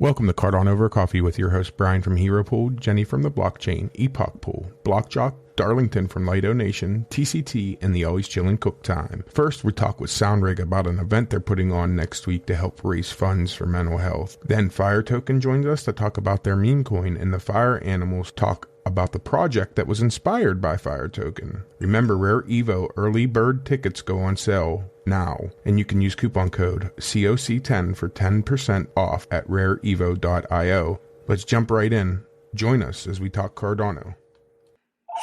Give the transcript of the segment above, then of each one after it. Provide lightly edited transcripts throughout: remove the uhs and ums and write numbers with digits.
Welcome to Cardano Over Coffee with your host Brian from Hero Pool, Jenny from the Blockchain, Epoch Pool, Blockjock, Darlington from Lido Nation, TCT, and the Always Chillin' Cook Time. First, we talk with Soundrig about an event they're putting on next week to help raise funds for mental health. Then Fire Token joins us to talk about their meme coin, and the Fire Animalz talk about the project that was inspired by Fire Token. Remember, Rare Evo early bird tickets go on sale now, and you can use coupon code COC10 for 10% off at rareevo.io. Let's jump right in. Join us as we talk Cardano.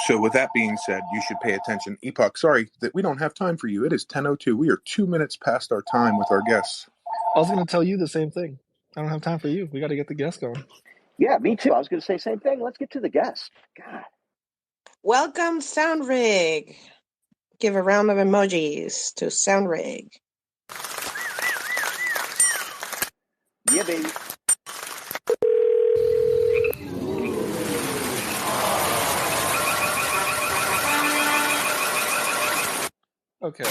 So with that being said, you should pay attention. Epoch, sorry that we don't have time for you. It is 10:02. We are 2 minutes past our time with our guests. I was going to tell you the same thing. I don't have time for you. We got to get the guests going. Yeah, me too. I was going to say the same thing. Let's get to the guest. God. Welcome, Soundrig. Give a round of emojis to Soundrig. Yeah, baby. Okay,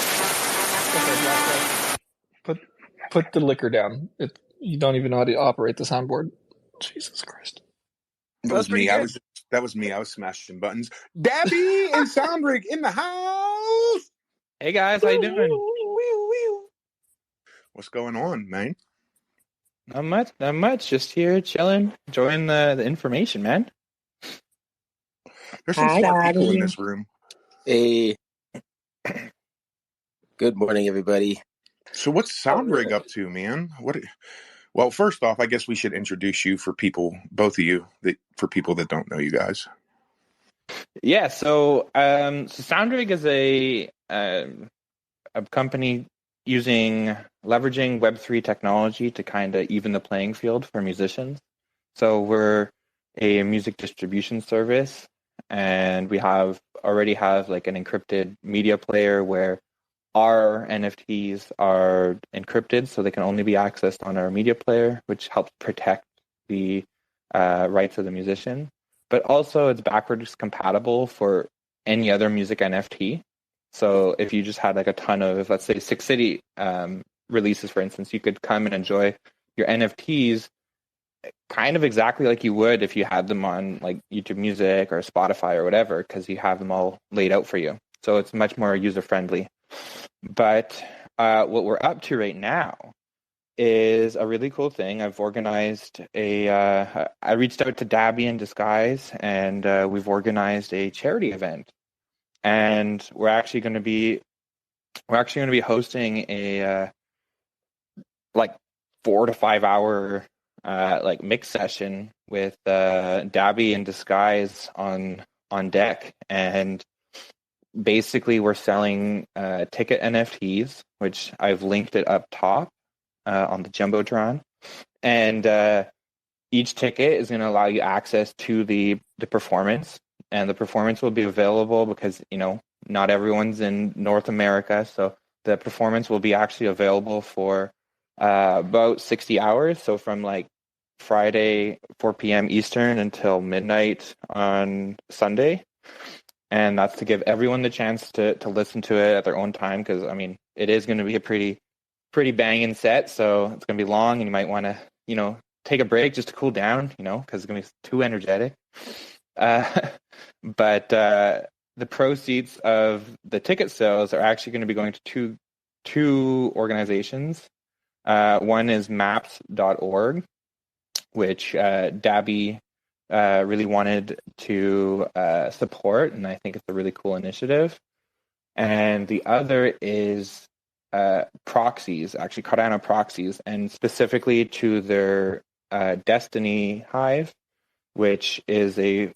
put the liquor down. You don't even know how to operate the soundboard. Jesus Christ. That was me. That was me. I was smashing buttons. Dabby and Soundrig in the house. Hey guys, how you doing? What's going on, man? Not much. Just here chilling, enjoying the information, man. There's some smart people in this room. Hey. Good morning, everybody. So what's Soundrig up to, man? Well, first off, I guess we should introduce you for people, both of you, for people that don't know you guys. Yeah, so Soundrig is a company leveraging Web3 technology to kind of even the playing field for musicians. So we're a music distribution service, and we already have like an encrypted media player where our NFTs are encrypted, so they can only be accessed on our media player, which helps protect the rights of the musician. But also it's backwards compatible for any other music NFT. So if you just had like a ton of, let's say, Six City releases, for instance, you could come and enjoy your NFTs kind of exactly like you would if you had them on like YouTube Music or Spotify or whatever, because you have them all laid out for you. So it's much more user-friendly. But what we're up to right now is a really cool thing. I've organized I reached out to Dabby in disguise, and we've organized a charity event. And we're actually going to be hosting a like 4 to 5 hour like mix session with Dabby in disguise on deck. And basically we're selling ticket NFTs, which I've linked it up top on the Jumbotron. And each ticket is going to allow you access to the performance. And the performance will be available because, not everyone's in North America. So the performance will be actually available for about 60 hours. So from like Friday, 4 p.m. Eastern until midnight on Sunday. And that's to give everyone the chance to listen to it at their own time. Because, it is going to be a pretty banging set. So it's going to be long, and you might want to, take a break just to cool down, because it's going to be too energetic. But the proceeds of the ticket sales are actually going to be going to two organizations. One is maps.org, which Dabby really wanted to support, and I think it's a really cool initiative. And the other is proxies, actually Cardano proxies, and specifically to their Destiny Hive, which is a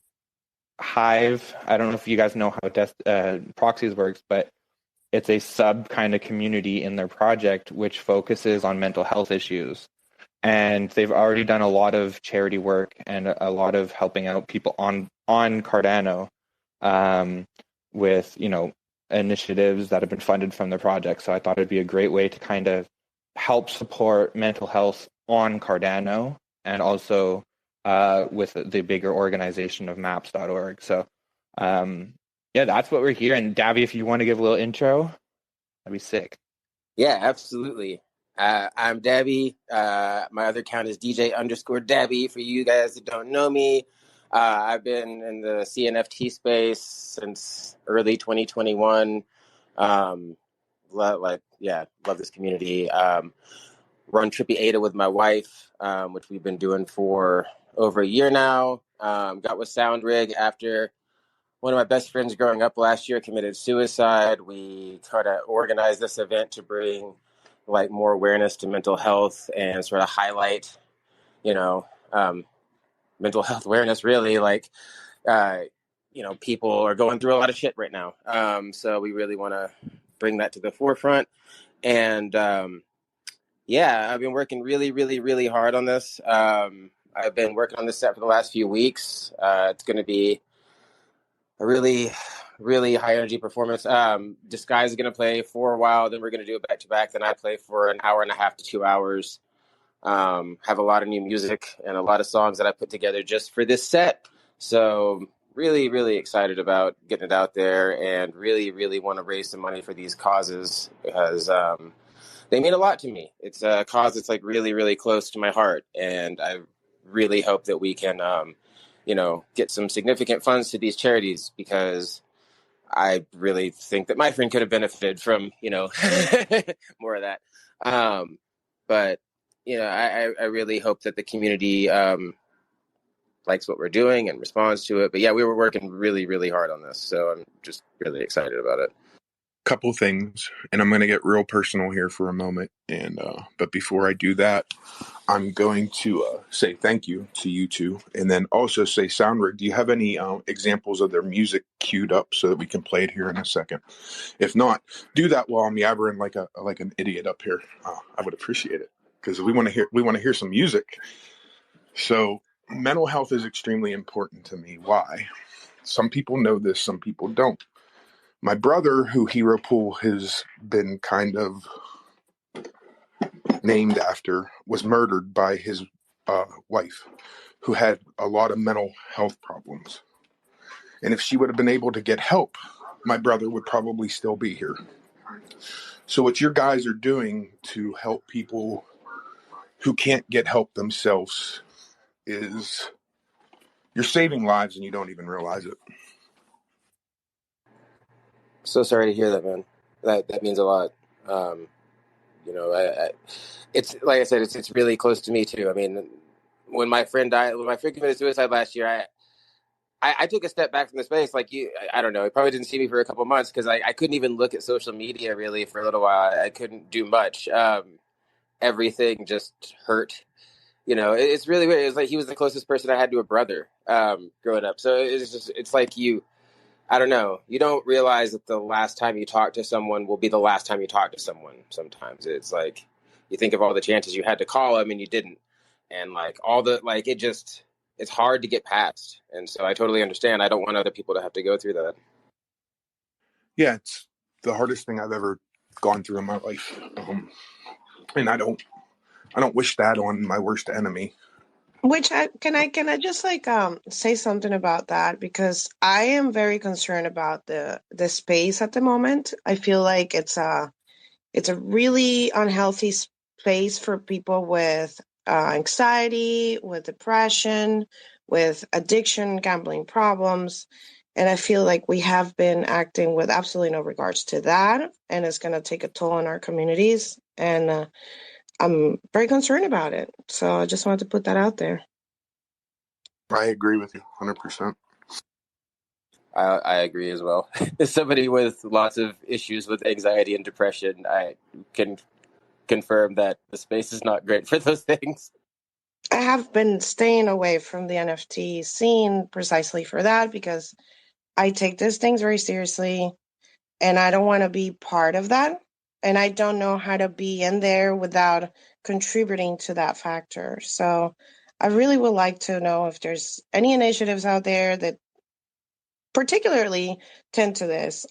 hive. I don't know if you guys know how proxies works, but it's a sub kind of community in their project which focuses on mental health issues. And they've already done a lot of charity work and a lot of helping out people on Cardano with, initiatives that have been funded from the project. So I thought it'd be a great way to kind of help support mental health on Cardano, and also with the bigger organization of maps.org. So that's what we're here. And Dabby, if you want to give a little intro, that'd be sick. Yeah, absolutely. I'm Dabby. My other account is DJ_Dabby for you guys that don't know me. I've been in the CNFT space since early 2021. Love this community. Run Trippy Ada with my wife, which we've been doing for over a year now. Got with SoundRig after one of my best friends growing up last year committed suicide. We try to organize this event to bring like more awareness to mental health and sort of highlight, mental health awareness. Really, people are going through a lot of shit right now. So we really want to bring that to the forefront. And I've been working really, really, really hard on this. I've been working on this set for the last few weeks. It's going to be a really, really high energy performance. Disguise is going to play for a while, then we're going to do it back to back. Then I play for an hour and a half to 2 hours. Have a lot of new music and a lot of songs that I put together just for this set. So really, really excited about getting it out there and really, really want to raise some money for these causes because they mean a lot to me. It's a cause that's like really, really close to my heart. And I really hope that we can, get some significant funds to these charities because I really think that my friend could have benefited from, more of that. But I really hope that the community likes what we're doing and responds to it. But yeah, we were working really, really hard on this. So I'm just really excited about it. Couple things, and I'm going to get real personal here for a moment. And but before I do that, I'm going to say thank you to you two, and then also say, SoundRig, do you have any examples of their music queued up so that we can play it here in a second? If not, do that while I'm yabbering like an idiot up here. I would appreciate it because we want to hear some music. So mental health is extremely important to me. Why? Some people know this, some people don't. My brother, who Hero Pool has been kind of named after, was murdered by his wife, who had a lot of mental health problems. And if she would have been able to get help, my brother would probably still be here. So what your guys are doing to help people who can't get help themselves is you're saving lives and you don't even realize it. So sorry to hear that, man. That means a lot. It's like I said, it's really close to me too. I mean, when my friend committed suicide last year, I took a step back from the space. Like you, I don't know. He probably didn't see me for a couple months because I couldn't even look at social media really for a little while. I couldn't do much. Everything just hurt. It's really weird. It was like he was the closest person I had to a brother growing up. So it's like I don't know. You don't realize that the last time you talk to someone will be the last time you talk to someone. Sometimes it's like you think of all the chances you had to call him and you didn't, and it's hard to get past. And so I totally understand. I don't want other people to have to go through that. Yeah, it's the hardest thing I've ever gone through in my life, and I don't wish that on my worst enemy. Can I just say something about that, because I am very concerned about the space at the moment. I feel like it's a really unhealthy space for people with anxiety, with depression, with addiction, gambling problems. And I feel like we have been acting with absolutely no regards to that, and it's going to take a toll on our communities. And I'm very concerned about it. So I just wanted to put that out there. I agree with you 100%. I agree as well. As somebody with lots of issues with anxiety and depression, I can confirm that the space is not great for those things. I have been staying away from the NFT scene precisely for that, because I take these things very seriously and I don't want to be part of that. And I don't know how to be in there without contributing to that factor. So I really would like to know if there's any initiatives out there that particularly tend to this.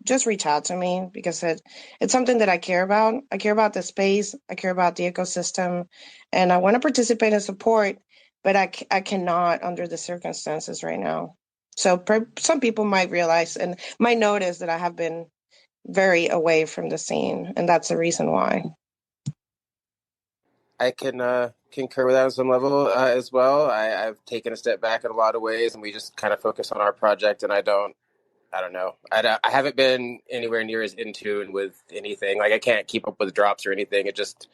Just reach out to me, because it's something that I care about. I care about the space. I care about the ecosystem, and I want to participate and support, but I cannot under the circumstances right now. So some people might realize and might notice that I have been very away from the scene, and that's the reason why. can concur with that on some level as well. I've taken a step back in a lot of ways, and we just kind of focus on our project. And I don't know. I haven't been anywhere near as in tune with anything. Like I can't keep up with drops or anything. It just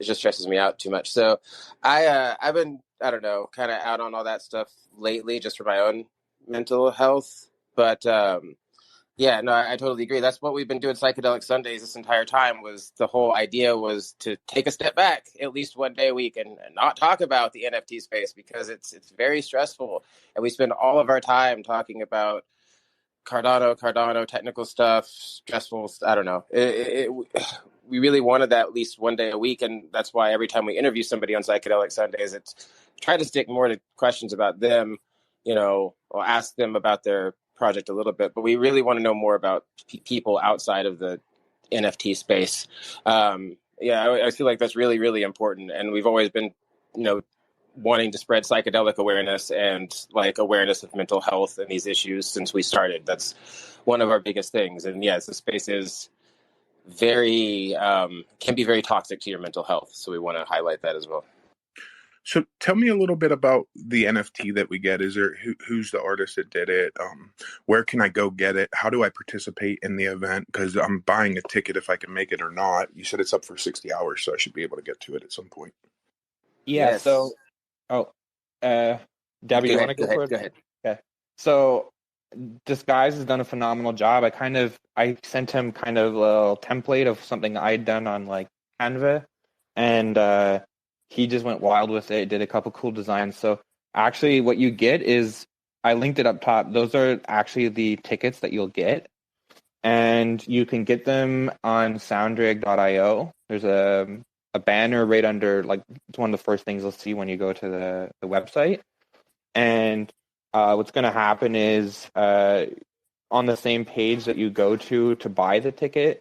stresses me out too much. So I've been, I don't know, kind of out on all that stuff lately, just for my own mental health. But yeah, no, I totally agree. That's what we've been doing Psychedelic Sundays this entire time. Was the whole idea was to take a step back at least one day a week and not talk about the NFT space, because it's very stressful, and we spend all of our time talking about Cardano, technical stuff, stressful. I don't know. We really wanted that at least one day a week, and that's why every time we interview somebody on Psychedelic Sundays, it's try to stick more to questions about them, or ask them about their project a little bit. But we really want to know more about people outside of the NFT space. I feel like that's really, really important, and we've always been, wanting to spread psychedelic awareness and like awareness of mental health and these issues since we started. That's one of our biggest things. And yes, the space is very can be very toxic to your mental health, so we want to highlight that as well. So tell me a little bit about the NFT that we get. Is there who's the artist that did it? Where can I go get it? How do I participate in the event? Because I'm buying a ticket if I can make it or not. You said it's up for 60 hours, so I should be able to get to it at some point. Yeah. Yes. So, Dabby, you want to go for it? Go ahead. Okay. So, Disguise has done a phenomenal job. I sent him kind of a little template of something I'd done on like Canva, and he just went wild with it. Did a couple cool designs. So actually, what you get is I linked it up top. Those are actually the tickets that you'll get, and you can get them on soundrig.io. There's a banner right under, like, it's one of the first things you'll see when you go to the website. And what's going to happen is on the same page that you go to buy the ticket,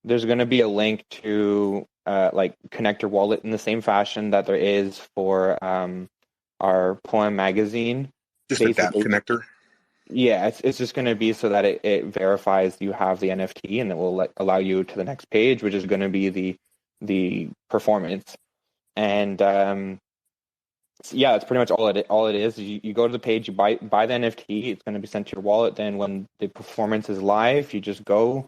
there's going to be a link to like connect your wallet in the same fashion that there is for our Poem magazine. Just a dApp connector? Yeah, it's just going to be so that it verifies you have the NFT, and it will allow you to the next page, which is going to be the performance. And yeah, that's pretty much all it is. You go to the page, you buy the NFT, it's going to be sent to your wallet. Then when the performance is live, you just go,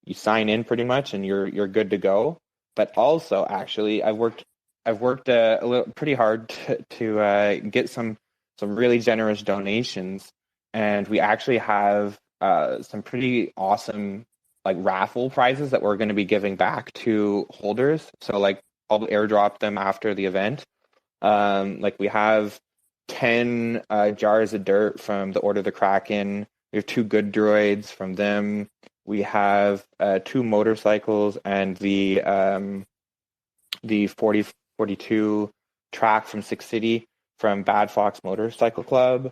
you sign in pretty much, and you're good to go. But also, actually, I've worked a little pretty hard to get some really generous donations, and we actually have some pretty awesome like raffle prizes that we're going to be giving back to holders. So like I'll airdrop them after the event. Like we have 10 jars of dirt from the Order of the Kraken. We have 2 good droids from them. We have 2 motorcycles and the 4042 track from Six City from Bad Fox Motorcycle Club.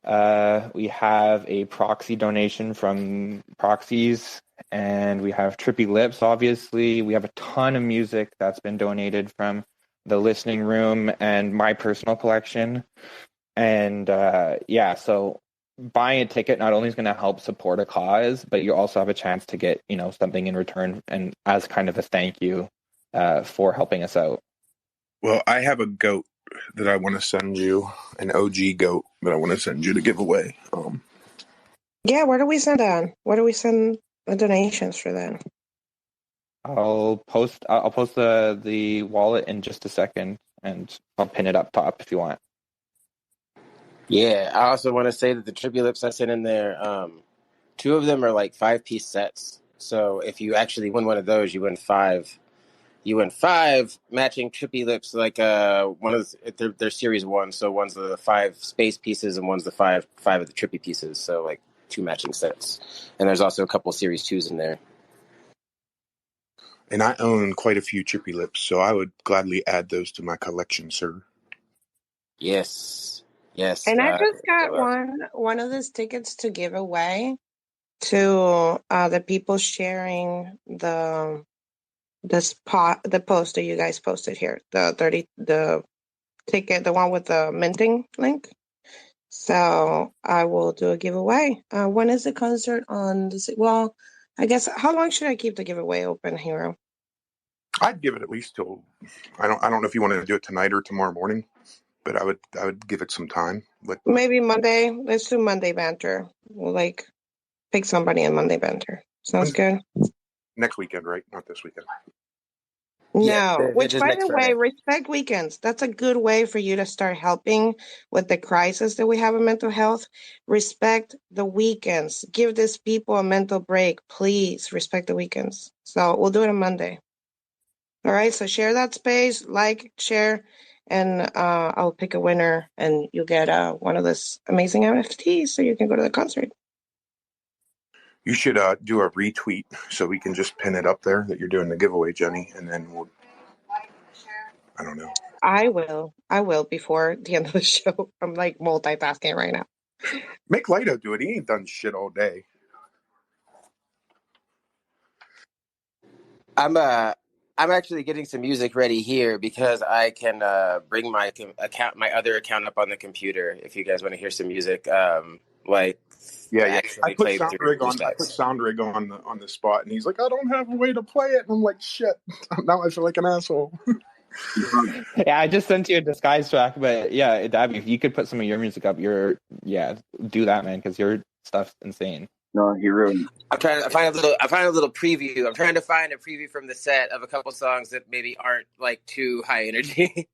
We have a proxy donation from Proxies, and we have Trippy Lips, obviously. We have a ton of music that's been donated from the Listening Room and my personal collection. And so buying a ticket not only is going to help support a cause, but you also have a chance to get, something in return, and as kind of a thank you for helping us out. Well, I have a goat that I want to send you, an OG goat that I want to send you to give away. Yeah, where do we send that? Where do we send the donations for that? I'll post the wallet in just a second, and I'll pin it up top if you want. Yeah, I also want to say that the Trippy Lips I sent in there, 2 of them are like 5-piece sets. So if you actually win one of those, you win 5. You win 5 matching Trippy Lips, like one of they're series 1. So one's the 5 space pieces and one's the 5 of the Trippy pieces. So like 2 matching sets. And there's also a couple series 2s in there. And I own quite a few Trippy Lips, so I would gladly add those to my collection, sir. Yes. And I just got one of these tickets to give away to the people sharing the post that you guys posted here, the ticket, the one with the minting link. So I will do a giveaway. When is the concert on? Well, I guess, how long should I keep the giveaway open, Hero? I'd give it at least till I don't know if you want to do it tonight or tomorrow morning, but I would give it some time. But Maybe Monday. Let's do Monday banter. We'll like pick somebody on Monday banter. Sounds good. next weekend, right? Not this weekend. Yeah, No, which which is by next the way, Friday. respect weekends. That's a good way for you to start helping with the crisis that we have in mental health. Respect the weekends. Give these people a mental break. Please respect the weekends. So we'll do it on Monday. All right. So share that space, like, share, and I'll pick a winner and you'll get one of this amazing NFTs so you can go to the concert. You should do a retweet so we can just pin it up there that you're doing the giveaway, Jenny, and then we'll. I don't know. I will before the end of the show. I'm like multitasking right now. Make Lido do it. He ain't done shit all day. I'm actually getting some music ready here because I can bring my other account up on the computer if you guys want to hear some music. Like Yeah. I actually put play sound through rig on. I put tracks. sound rig on the spot, and he's like, I don't have a way to play it, and I'm like, shit. Now I feel like an asshole. Yeah, I just sent you a disguise track, but yeah, Dabby, if you could put some of your music up, do that, man, because your stuff's insane. No, hero. I'm trying to find a little preview. I'm trying to find a preview from the set of a couple songs that maybe aren't like too high energy.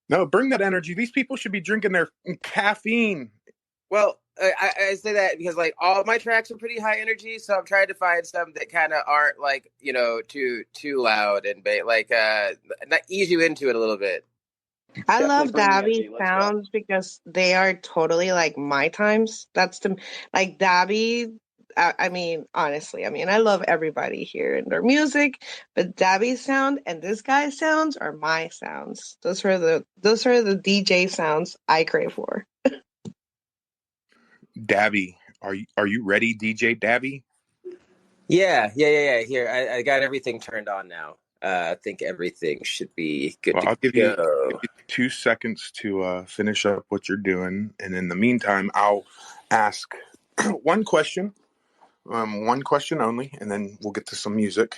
No, bring that energy. These people should be drinking their caffeine. Well, I say that because like all my tracks are pretty high energy, so I'm trying to find some that kind of aren't like too loud and not ease you into it a little bit. I Definitely love bring the Dabby energy. Let's go. sounds because they are totally like my times. That's the like Dabby. I mean, honestly, I love everybody here and their music, but Dabby's sound and this guy's sounds are my sounds. Those are the DJ sounds I crave for. Dabby, are you ready, DJ Dabby? Yeah. Here, I got everything turned on now. I think everything should be good Well, to I'll give go. you 2 seconds to finish up what you're doing, and in the meantime, I'll ask one question only, and then we'll get to some music.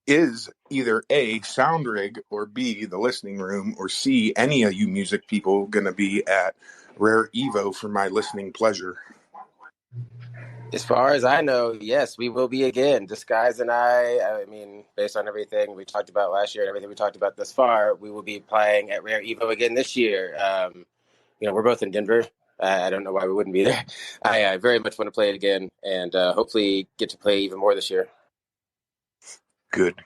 Is either A, Sound Rig, or B, the listening room, or C, any of you music people going to be at Rare Evo for my listening pleasure? As far as I know, yes, we will be again. Disguise and I mean, based on everything we talked about last year and everything we talked about thus far, we will be playing at Rare Evo again this year. We're both in Denver. I don't know why we wouldn't be there. I very much want to play it again and hopefully get to play even more this year. Good.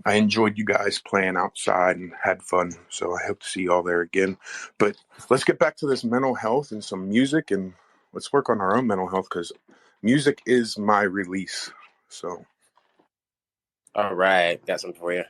I enjoyed you guys playing outside and had fun, so I hope to see you all there again. But let's get back to this mental health and some music, and let's work on our own mental health because music is my release. So, All right, got something for you.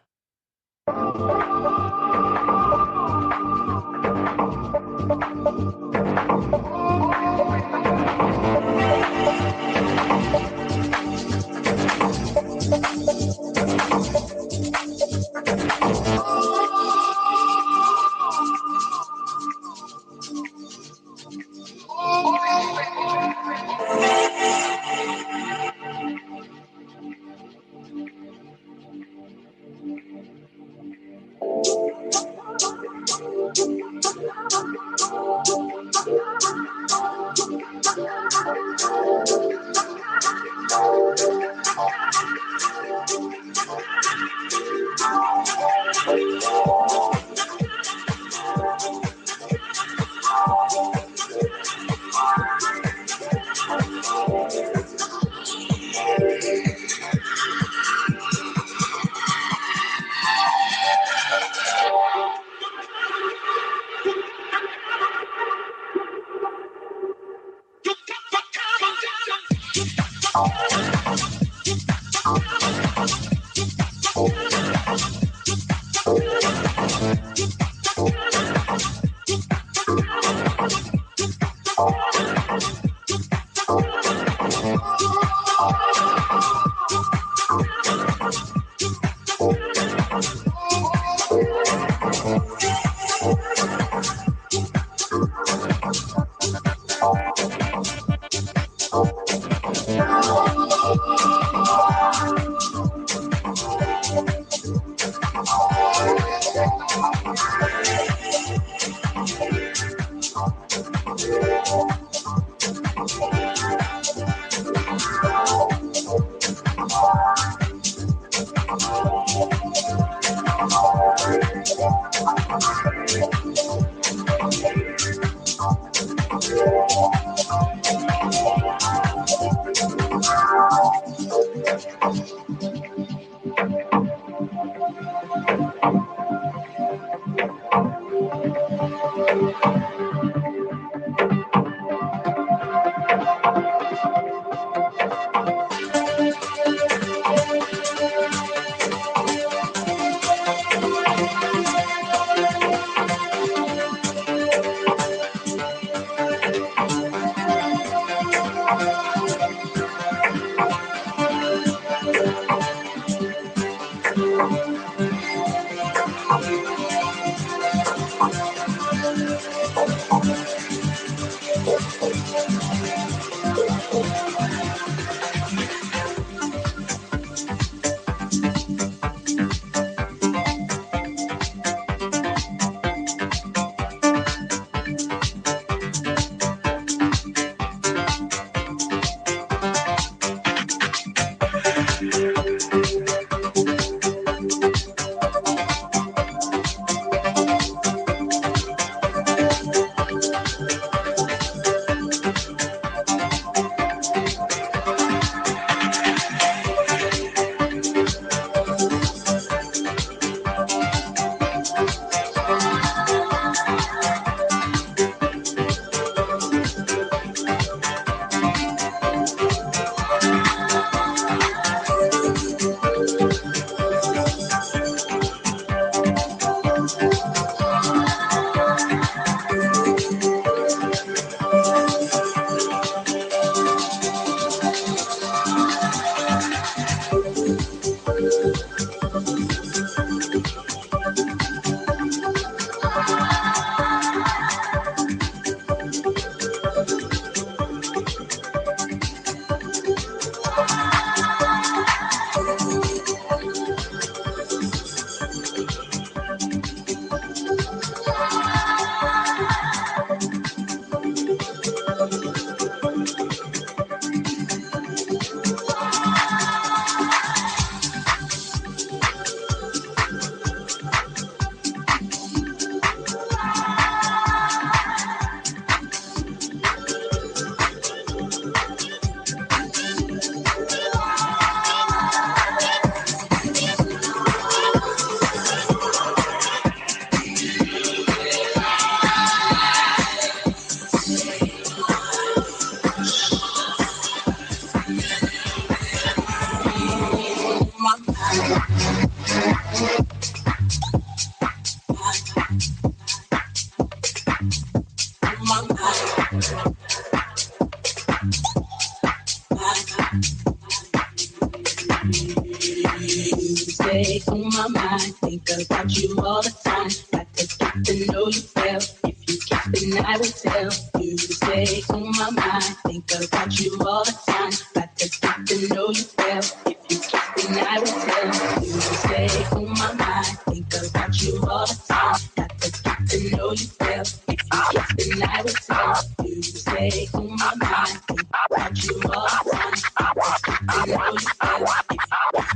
Stay on my mind, think about you all the time. Got to get to know you well. If you kiss, then I will tell you. Stay on my mind, think about you all the time. Got to get to know you well. If you kiss, then I will tell you. Stay on my mind, think about you all the time. Got to get to know you well. If you kiss, then I will tell you. Stay on my mind, think about you all the time. Got to get to know you well.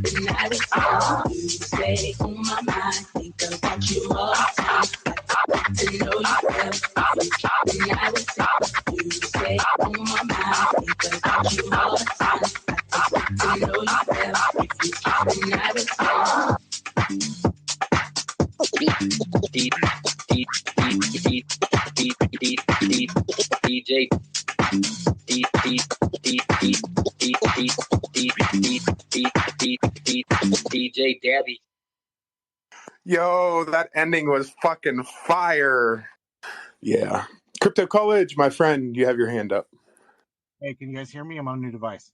Then I will tell you, stay on my mind, think about you all the time. Got to know you well. Then I will tell you, stay on my mind, think about you all the time. Got to know you well. If you can, then I will tell DJ DJ Dabby. Yo, that ending was fucking fire. Yeah. Crypto College, my friend, you have your hand up. Hey, can you guys hear me? I'm on a new device.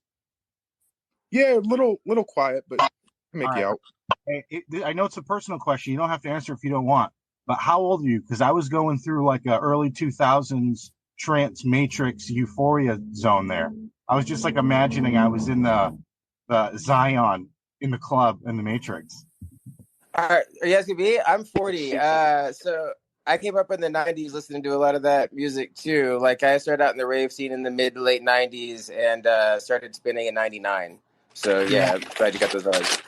Yeah, little quiet, but I can make you out. Hey, I know it's a personal question. You don't have to answer if you don't want. But how old are you? Because I was going through like a early 2000s trance matrix euphoria zone there. I was just like imagining I was in the Zion in the club in the Matrix. Are you asking me? I'm 40. So I came up in the 90s listening to a lot of that music too. Like I started out in the rave scene in the mid to late 90s and started spinning in 99. So yeah, I'm glad you got those vibes.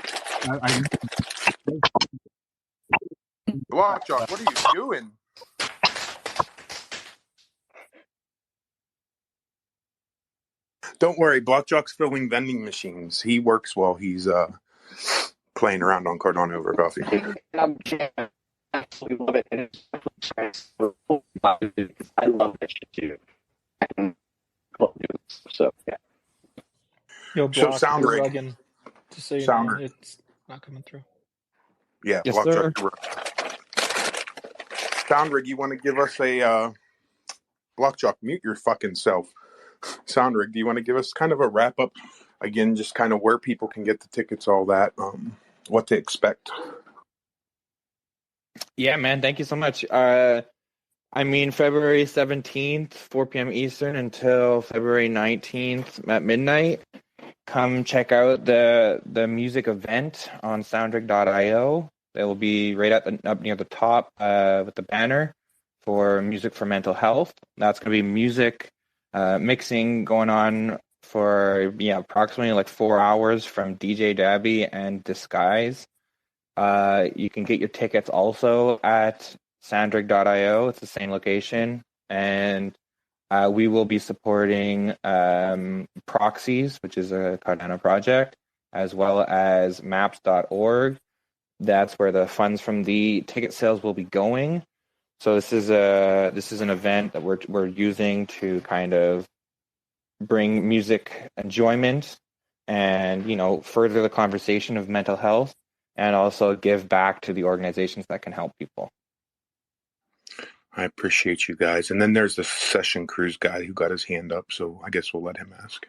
Blockjock, what are you doing? Don't worry, Blockjock's filling vending machines. He works while he's playing around on Cardano over coffee. Absolutely love it. And I love that shit too. So yeah. Yo, Block, Sound you're rig. rugging. Just so you Sound know, rig. it's not coming through. Yeah, Yes, Blockjock. sir. Sound rig, you want to give us a Blockjock? Mute your fucking self. Sound rig, do you want to give us kind of a wrap up? Again, just kind of where people can get the tickets, all that, what to expect. Yeah, man. Thank you so much. I mean, February 17th, 4 p.m. Eastern until February 19th at midnight. Come check out the music event on soundrig.io. It will be right up near the top with the banner for Music for Mental Health. That's going to be music mixing going on for approximately like 4 hours from DJ Dabby and Disguise. You can get your tickets also at soundrig.io. It's the same location. And we will be supporting Proxies, which is a Cardano project, as well as maps.org. That's where the funds from the ticket sales will be going. So this is an event that we're using to kind of bring music enjoyment and further the conversation of mental health, and also give back to the organizations that can help people. I appreciate you guys. And then there's the Session Cruise guy who got his hand up, so I guess we'll let him ask.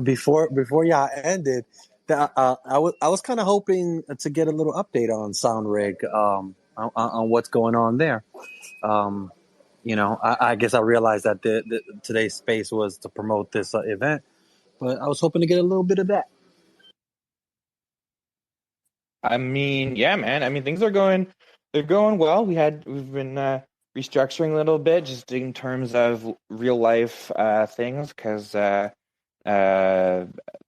Before y'all ended, I was kind of hoping to get a little update on SoundRig, on what's going on there. I guess I realized that today's space was to promote this event, but I was hoping to get a little bit of that. I mean, yeah, man. I mean, they're going well. We've been restructuring a little bit just in terms of real life things, because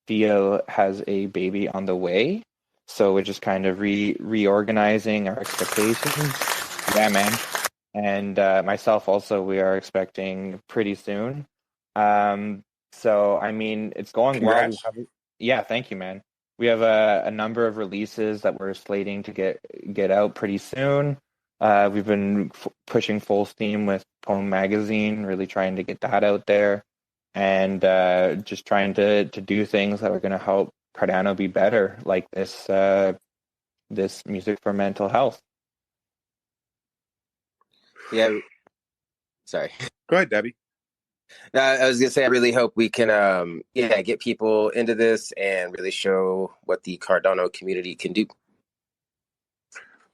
Theo has a baby on the way, so we're just kind of reorganizing our expectations. Yeah, man. And myself also, we are expecting pretty soon. So I mean, it's going Congrats. well. Yeah, thank you, man. We have a number of releases that we're slating to get out pretty soon. We've been pushing full steam with Poem Magazine, really trying to get that out there, and just trying to do things that are going to help Cardano be better, like this music for mental health. Yeah. Sorry. Go ahead, Dabby. I was gonna say, I really hope we can, get people into this and really show what the Cardano community can do.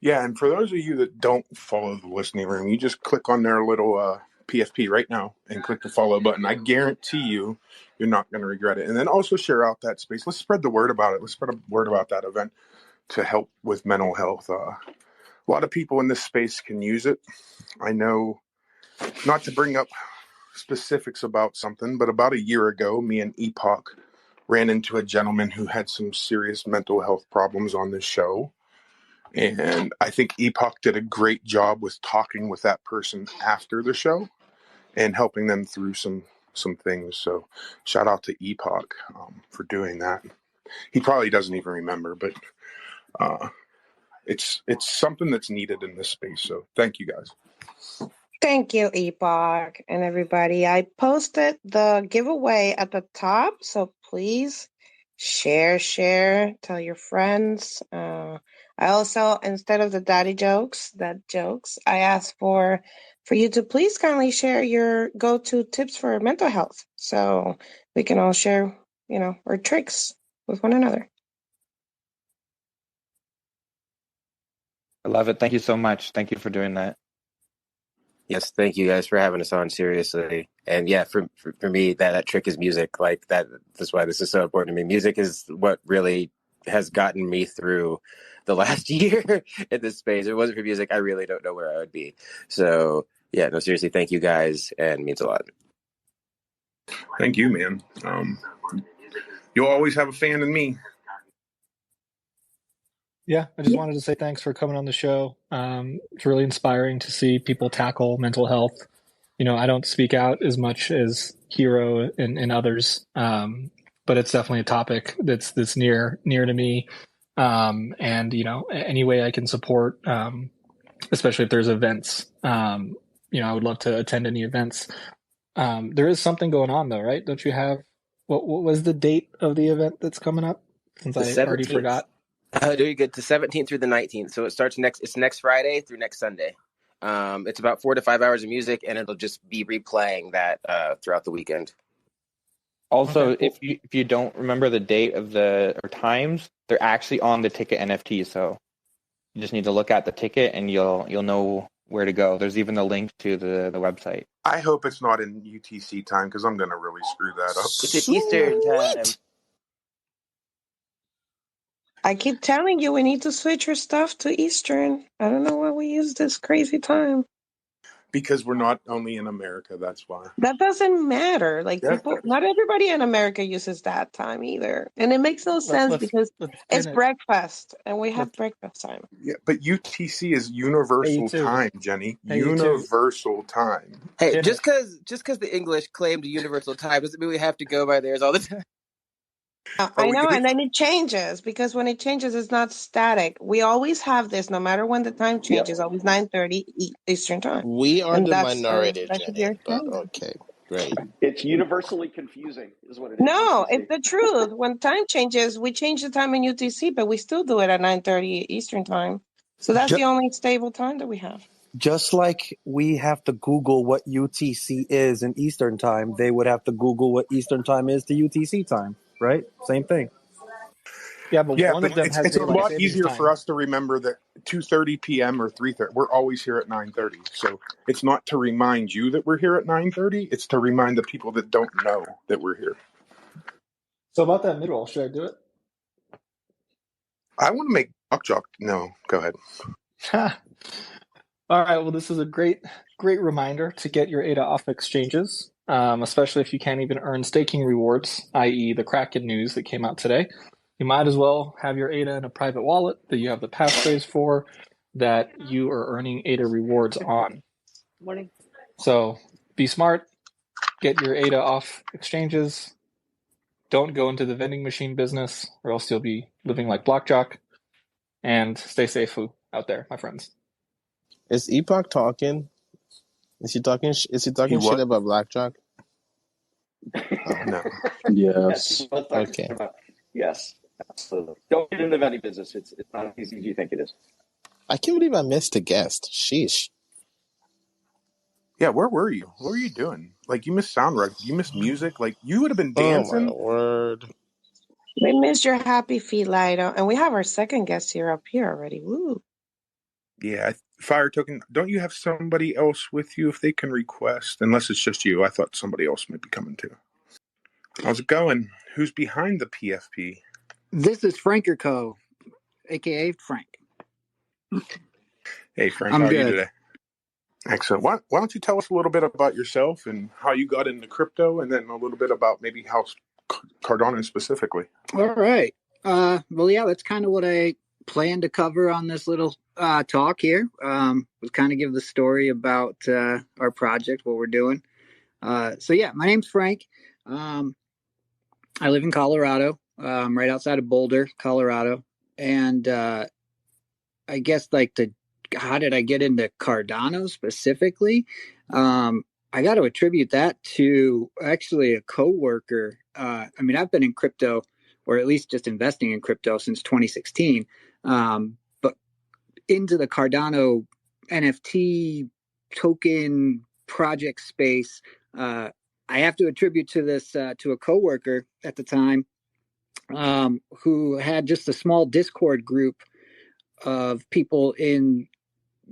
Yeah, and for those of you that don't follow the listening room, you just click on their little PFP right now and click the follow button. I guarantee you're not going to regret it. And then also share out that space. Let's spread the word about it. Let's spread a word about that event to help with mental health. A lot of people in this space can use it. I know, not to bring up specifics about something, but about a year ago, me and Epoch ran into a gentleman who had some serious mental health problems on this show. And I think Epoch did a great job with talking with that person after the show and helping them through some things. So shout out to Epoch for doing that. He probably doesn't even remember, but it's something that's needed in this space. So thank you guys. Thank you, Epoch, and everybody. I posted the giveaway at the top, so please share, tell your friends. I also, instead of the daddy jokes, I asked for you to please kindly share your go-to tips for mental health, so we can all share, our tricks with one another. I love it. Thank you so much. Thank you for doing that. Yes, thank you guys for having us on, seriously. And yeah, for me, that trick is music. Like that's why this is so important to me. Music is what really has gotten me through the last year in this space. If it wasn't for music, I really don't know where I would be. So yeah, no, seriously, thank you guys, and it means a lot. Thank you, man. You'll always have a fan in me. Yeah, I just wanted to say thanks for coming on the show. It's really inspiring to see people tackle mental health. You know, I don't speak out as much as Hero and others, but it's definitely a topic that's near to me. And you know, any way I can support, especially if there's events, you know, I would love to attend any events. There is something going on though, right? Don't you have what was the date of the event that's coming up? Since The I 17th. already forgot. You get to 17th through the 19th. So it's next Friday through next Sunday. It's about 4 to 5 hours of music, and it'll just be replaying that throughout the weekend. Also, if you don't remember the date of or times, they're actually on the ticket NFT. So you just need to look at the ticket, and you'll know where to go. There's even a link to the website. I hope it's not in UTC time because I'm going to really screw that up. It's at Eastern time. I keep telling you we need to switch your stuff to Eastern. I don't know why we use this crazy time. Because we're not only in America, that's why. That doesn't matter. Like Yeah. people, not everybody in America uses that time either. And it makes no sense because it's breakfast and we have breakfast time. Yeah, but UTC is universal time, Jenny. Universal time. Hey, just because the English claimed universal time doesn't mean we have to go by theirs all the time. I know, and then it changes because when it changes, it's not static. We always have this, no matter when the time changes, always 9:30 Eastern time. We are And the minority, that should be Jenny, our but okay, great. It's universally confusing, is what it is. No, it's the truth. When time changes, we change the time in UTC, but we still do it at 9:30 Eastern time. So that's the only stable time that we have. Just like we have to Google what UTC is in Eastern time, they would have to Google what Eastern time is to UTC time, right? Same thing. Yeah, but one of them it's has a lot easier for us to remember that 2:30 p.m. or 3:30. We're always here at 9:30, so it's not to remind you that we're here at 9:30. It's to remind the people that don't know that we're here. So about that mid-roll, should I do it? I want to make Buckjock. No, go ahead. All right. Well, this is a great reminder to get your ADA off exchanges, especially if you can't even earn staking rewards, i.e. the Kraken news that came out today. You might as well have your ADA in a private wallet that you have the passphrase for that you are earning ADA rewards on. Morning. So be smart. Get your ADA off exchanges. Don't go into the vending machine business or else you'll be living like Blockjock. And stay safe out there, my friends. Is Epoch talking? Is he talking? Is he talking shit about Blackjack? No. Yes. Okay. Yes, absolutely. Don't get in the vending business. It's not as easy as you think it is. I can't believe I missed a guest. Sheesh. Yeah, where were you? What were you doing? Like, you missed sound right. You missed music. Like, you would have been dancing. Oh, my word. We missed your happy feet, Lido. And we have our second guest here up here already. Woo. Yeah, Fire Token, don't you have somebody else with you if they can request? Unless it's just you. I thought somebody else might be coming too. How's it going? Who's behind the PFP? This is Franker Co., a.k.a. Frank. Hey, Frank, I'm how are good. you today? Excellent. Why don't you tell us a little bit about yourself and how you got into crypto, and then a little bit about maybe how Cardano specifically. All right. Well, yeah, that's kind of what I plan to cover on this little talk here. We'll kind of give the story about our project, what we're doing. So, yeah, my name's Frank. I live in Colorado, right outside of Boulder, Colorado. And I guess how did I get into Cardano specifically? I got to attribute that to actually a coworker. I mean, I've been in crypto, or at least just investing in crypto since 2016. But into the Cardano NFT token project space, I have to attribute to this to a coworker at the time who had just a small Discord group of people in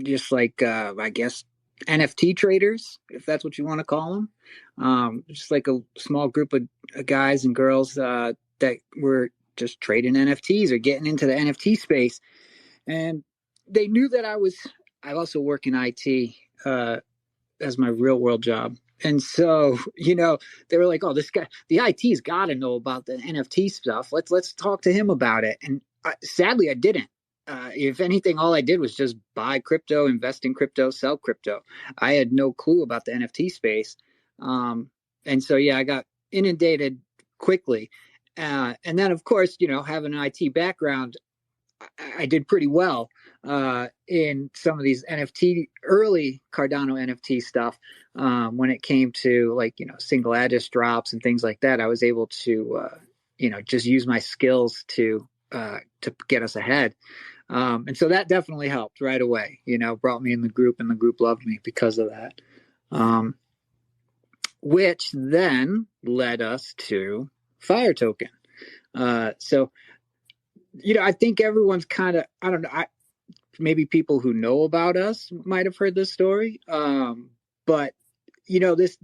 just like I guess NFT traders, if that's what you want to call them. Just like a small group of guys and girls that were just trading NFTs or getting into the NFT space. And they knew that I also work in IT as my real world job. And so, they were like, "Oh, this guy, the IT's got to know about the NFT stuff. Let's talk to him about it." And sadly, I didn't. If anything, all I did was just buy crypto, invest in crypto, sell crypto. I had no clue about the NFT space. And so, I got inundated quickly. And then, of course, having an IT background, I did pretty well in some of these early Cardano NFT stuff. When it came to single address drops and things like that, I was able to, just use my skills to get us ahead. And so that definitely helped right away, brought me in the group, and the group loved me because of that. Which then led us to Fire Token. So, I think everyone's kind of, I don't know, maybe people who know about us might have heard this story. But, this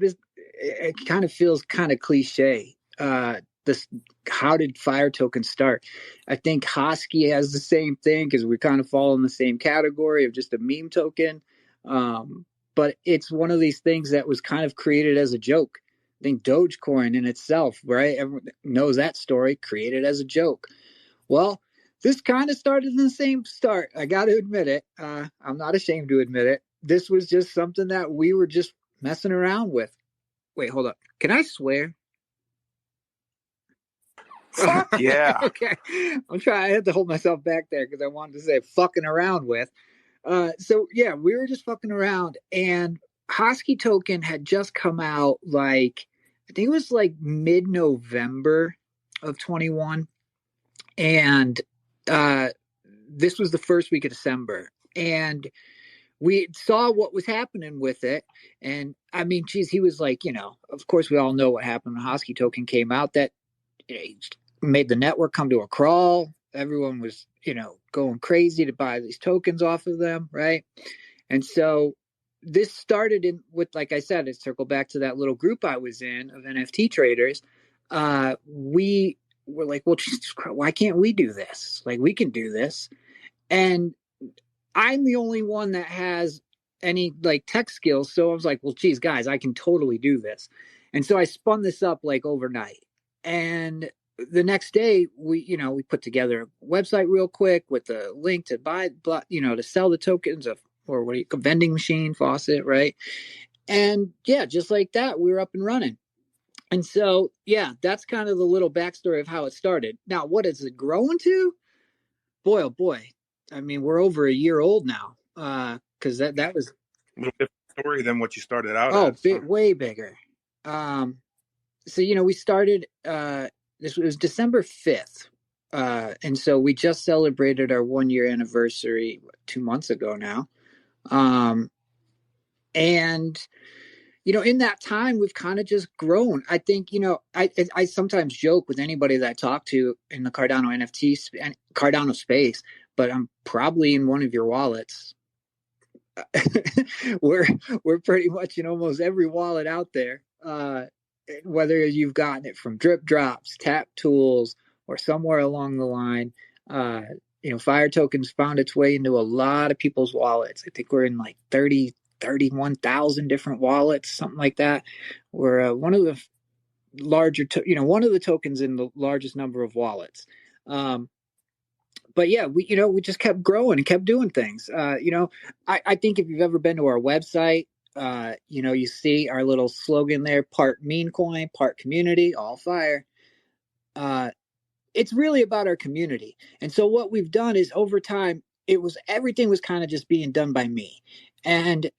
it kind of feels kind of cliche. How did Fire Token start? I think Hosky has the same thing, because we kind of fall in the same category of just a meme token. But it's one of these things that was kind of created as a joke. I think Dogecoin in itself, right? Everyone knows that story, created as a joke. Well, this kind of started in the same start. I got to admit it. I'm not ashamed to admit it. This was just something that we were just messing around with. Wait, hold up. Can I swear? Fuck yeah. Okay. I'm trying. I had to hold myself back there because I wanted to say fucking around with. So we were just fucking around, and Hosky Token had just come out I think it was mid-November of 21. And this was the first week of December. And we saw what was happening with it. And I mean, geez, he was of course we all know what happened when Hosky Token came out, that made the network come to a crawl. Everyone was, going crazy to buy these tokens off of them, right? And so this started with, like I said, it circled back to that little group I was in of NFT traders. We were like, well, Jesus Christ, why can't we do this? We can do this. And I'm the only one that has any tech skills. So I was like, well, geez, guys, I can totally do this. And so I spun this up overnight. And the next day we put together a website real quick with the link to buy, to sell the tokens or a vending machine faucet. Right. And just like that, we were up and running. And so, that's kind of the little backstory of how it started. Now, what is it growing to? Boy, oh boy. I mean, we're over a year old now. Because that was a little different story than what you started out as. Way bigger. So, we started, this was December 5th. And so we just celebrated our 1-year anniversary 2 months ago now. And in that time, we've kind of just grown. I think, I sometimes joke with anybody that I talk to in the Cardano NFT and Cardano space, but I'm probably in one of your wallets. we're pretty much in almost every wallet out there. Whether you've gotten it from drip drops, tap tools, or somewhere along the line, Fire Token's found its way into a lot of people's wallets. I think we're in 31,000 different wallets, something like that. We're one of the larger, one of the tokens in the largest number of wallets. But we just kept growing and kept doing things. I think if you've ever been to our website, you see our little slogan there, part meme coin, part community, all fire. It's really about our community. And so what we've done is over time, everything was kind of just being done by me. And,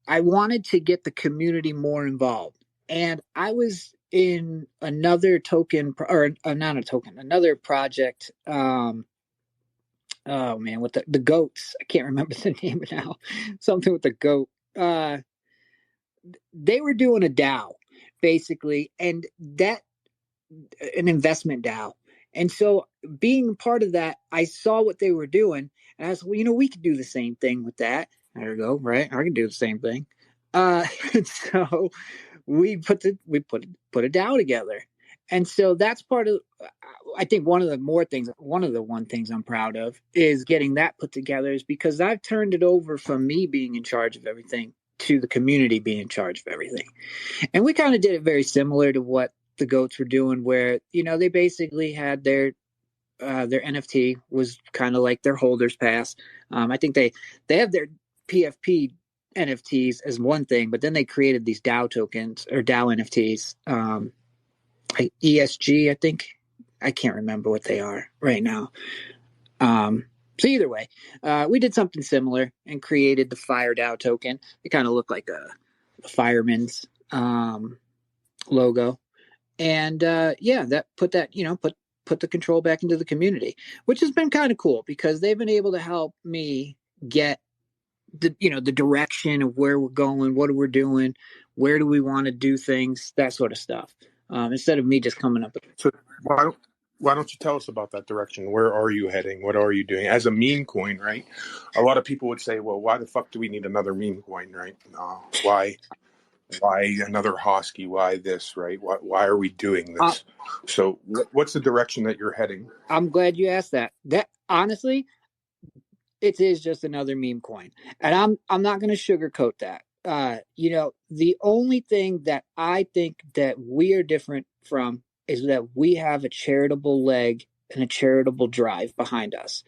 I wanted to get the community more involved. And I was in another token, or not a token, another project. Oh man, with the goats. I can't remember the name now. Something with the goat. They were doing a DAO, basically, and an investment DAO. And so being part of that, I saw what they were doing, and I was, we could do the same thing with that. There we go, right? I can do the same thing. So we put a DAO together, And so that's part of, I think one of the things I'm proud of is getting that put together, is because I've turned it over from me being in charge of everything to the community being in charge of everything. And we kind of did it very similar to what the goats were doing, where, they basically had their NFT was kind of like their holders pass. I think they have their PFP NFTs as one thing, but then they created these DAO tokens or DAO NFTs. ESG, I think. I can't remember what they are right now. So either way, we did something similar and created the Fire DAO token. It kind of looked like a fireman's logo. And that put the control back into the community, which has been kind of cool because they've been able to help me get the direction of where we're going, what we're doing, where do we want to do things, that sort of stuff. Instead of me just coming up with. So why don't you tell us about that direction? Where are you heading? What are you doing as a meme coin? Right, a lot of people would say, well, why the fuck do we need another meme coin? Right? Why another Hosky? Why this? Right? Why are we doing this? So what's the direction that you're heading? I'm glad you asked that. That honestly, it is just another meme coin, and I'm not going to sugarcoat that. The only thing that I think that we are different from is that we have a charitable leg and a charitable drive behind us,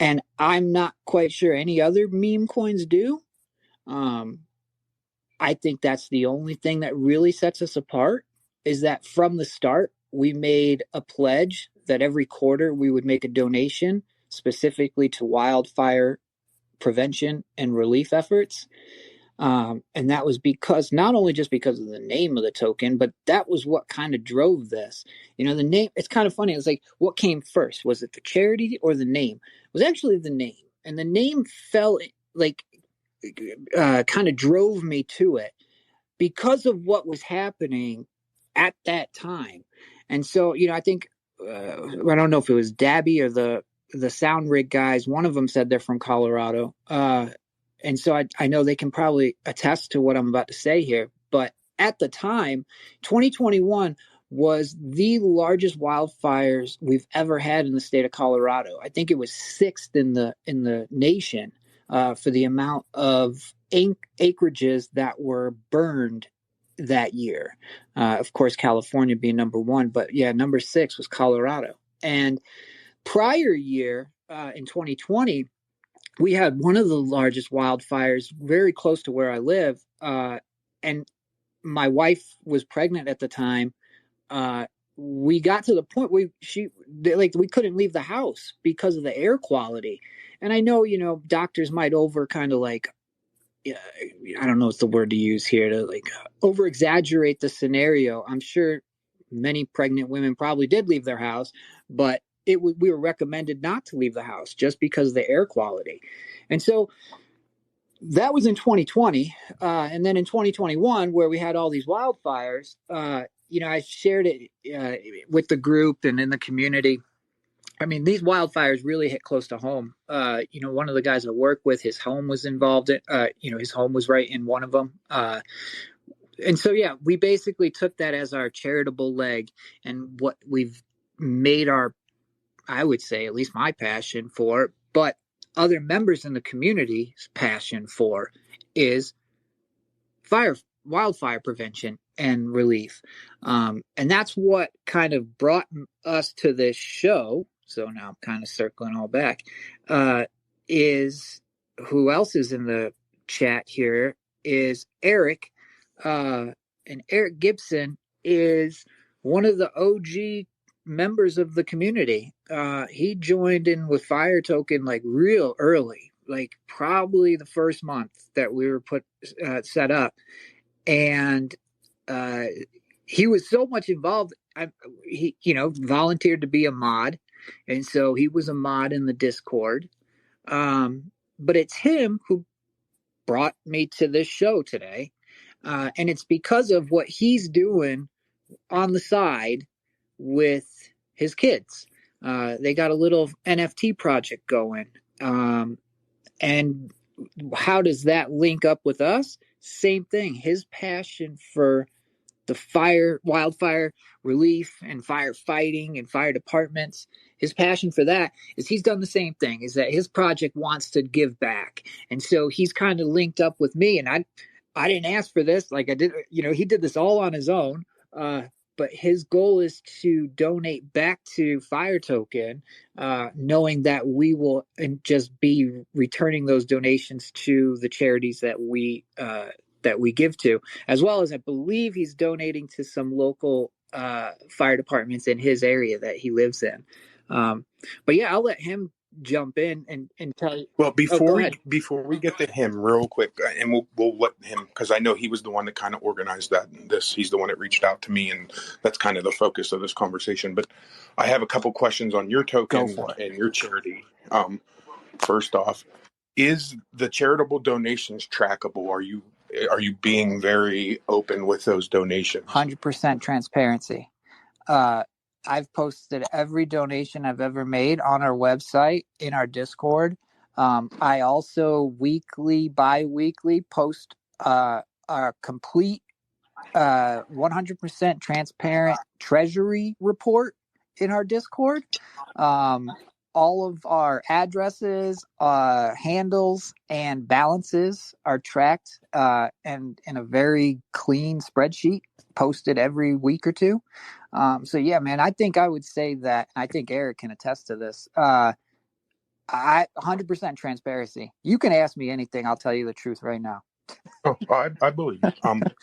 and I'm not quite sure any other meme coins do. I think that's the only thing that really sets us apart, is that from the start, we made a pledge that every quarter we would make a donation specifically to wildfire prevention and relief efforts. And that was because, not only just because of the name of the token, but that was what kind of drove this. The name, it's kind of funny. It was like, what came first? Was it the charity or the name? It was actually the name. And the name fell like, kind of drove me to it because of what was happening at that time. And so, I think, I don't know if it was Dabby or the Sound Rig guys, one of them said they're from Colorado. And so I know they can probably attest to what I'm about to say here. But at the time, 2021 was the largest wildfires we've ever had in the state of Colorado. I think it was 6th in the nation for the amount of acreages that were burned that year. Of course, California being number 1, but yeah, number 6 was Colorado. And prior year, in 2020, we had one of the largest wildfires very close to where I live. And my wife was pregnant at the time. We got to the point we couldn't leave the house because of the air quality. And I know, doctors might I don't know what's the word to use here, to over exaggerate the scenario. I'm sure many pregnant women probably did leave their house, but we were recommended not to leave the house just because of the air quality. And so that was in 2020. And then in 2021, where we had all these wildfires, I shared it with the group and in the community. I mean, these wildfires really hit close to home. One of the guys I work with, his home was involved in, his home was right in one of them. And so, yeah, we basically took that as our charitable leg, and what we've made I would say, at least my passion for, but other members in the community's passion for, is wildfire prevention and relief. And that's what kind of brought us to this show. So now I'm kind of circling all back. Is who else is in the chat here is Eric. And Eric Gibson is one of the OG members of the community. He joined in with Fire Token real early, probably the first month that we were set up. And he was so much involved. He volunteered to be a mod, and so he was a mod in the Discord. But it's him who brought me to this show today, and it's because of what he's doing on the side with his kids. They got a little NFT project going, and how does that link up with us? Same thing. His passion for the wildfire relief and firefighting and fire departments. His passion for that is he's done the same thing, is that his project wants to give back. And so he's kind of linked up with me, and I didn't ask for this. Like I did, he did this all on his own. But his goal is to donate back to Fire Token, knowing that we will just be returning those donations to the charities that we give to, as well as I believe he's donating to some local fire departments in his area that he lives in. But yeah, I'll let him jump in and tell you. Well, Go ahead. before we get to him real quick, and we'll let him, because I know he was the one that kind of organized that. He's the one that reached out to me, and that's kind of the focus of this conversation. But I have a couple questions on your token and your charity. First off, is the charitable donations trackable? Are you being very open with those donations? 100% transparency. I've posted every donation I've ever made on our website, in our Discord. I also bi-weekly post a complete 100% transparent treasury report in our Discord. All of our addresses, handles, and balances are tracked and in a very clean spreadsheet posted every week or two. So yeah, man, I think I would say that, I think Eric can attest to this. 100% transparency. You can ask me anything. I'll tell you the truth right now. Oh, I believe you.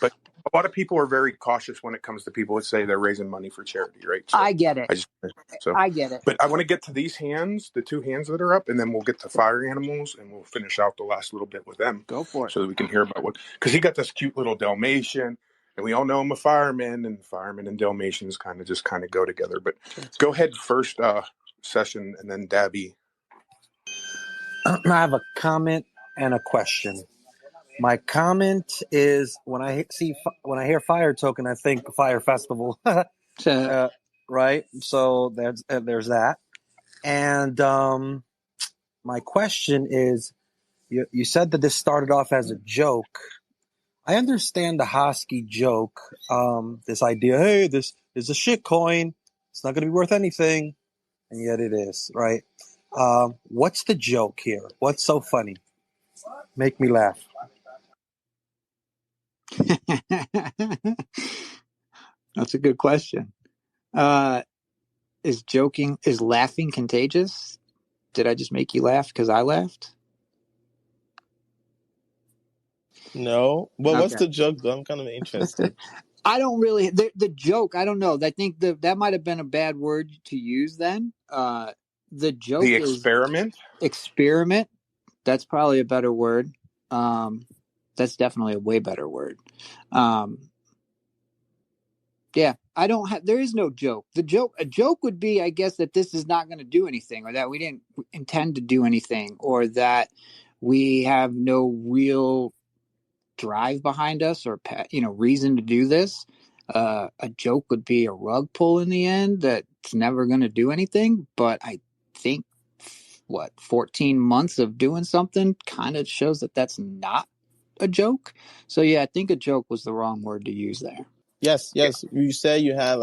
But a lot of people are very cautious when it comes to people that say they're raising money for charity, right? So I get it. I get it. But I want to get to these hands, the two hands that are up, and then we'll get to fire animals, and we'll finish out the last little bit with them. Go for it. So that we can hear about because he got this cute little Dalmatian, and we all know him a fireman, and firemen and Dalmatians kind of go together. But go ahead first, Session, and then Dabby. I have a comment and a question. My comment is when I hear Fire Token, I think Fire Festival, right? So there's that. And my question is, you said that this started off as a joke. I understand the Hosky joke, this idea, hey, this is a shit coin. It's not going to be worth anything. And yet it is, right? What's the joke here? What's so funny? Make me laugh. That's a good question. Is laughing contagious? Did I just make you laugh because I laughed? No. Well, okay. What's the joke, though? I'm kind of interested. I don't really... The joke, I don't know. I think that might have been a bad word to use then. The joke is... The experiment? Experiment. That's probably a better word. That's definitely a way better word. Yeah, there is no joke. A joke would be, I guess, that this is not going to do anything, or that we didn't intend to do anything, or that we have no real drive behind us or reason to do this. A joke would be a rug pull in the end that's never going to do anything. But I think 14 months of doing something kind of shows that that's not a joke. So yeah, I think a joke was the wrong word to use there. Yes. You said you had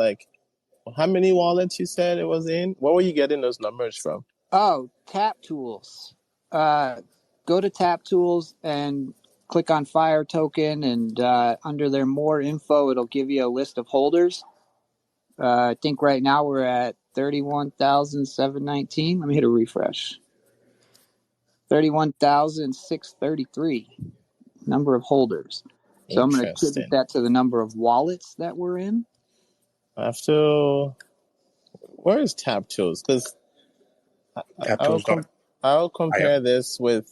how many wallets you said it was in? Where were you getting those numbers from? Oh, Tap Tools. Go to Tap Tools and click on Fire Token, and under their more info, it'll give you a list of holders. I think right now we're at 31,719. Let me hit a refresh. 31,633 number of holders. So I'm going to attribute that to the number of wallets that we're in. Where is Tap Tools? Because I'll compare this with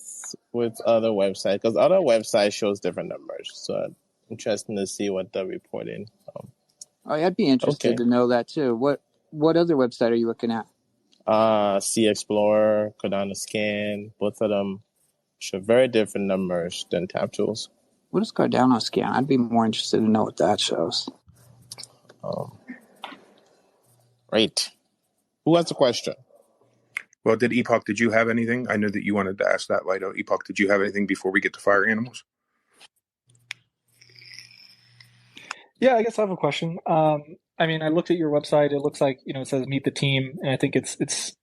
other websites, because other websites shows different numbers. So I'm interested to see what they're reporting. I'd be interested to know that too. What other website are you looking at? Sea Explorer, Cardano Scan, both of them show very different numbers than Tap Tools. What is Cardano Scan? I'd be more interested to know what that shows. Great. Who has a question? Well, did you have anything? I know that you wanted to ask that, Lido. Epoch, did you have anything before we get to fire animals? Yeah, I guess I have a question. I mean, I looked at your website. It looks like, it says meet the team, and I think it's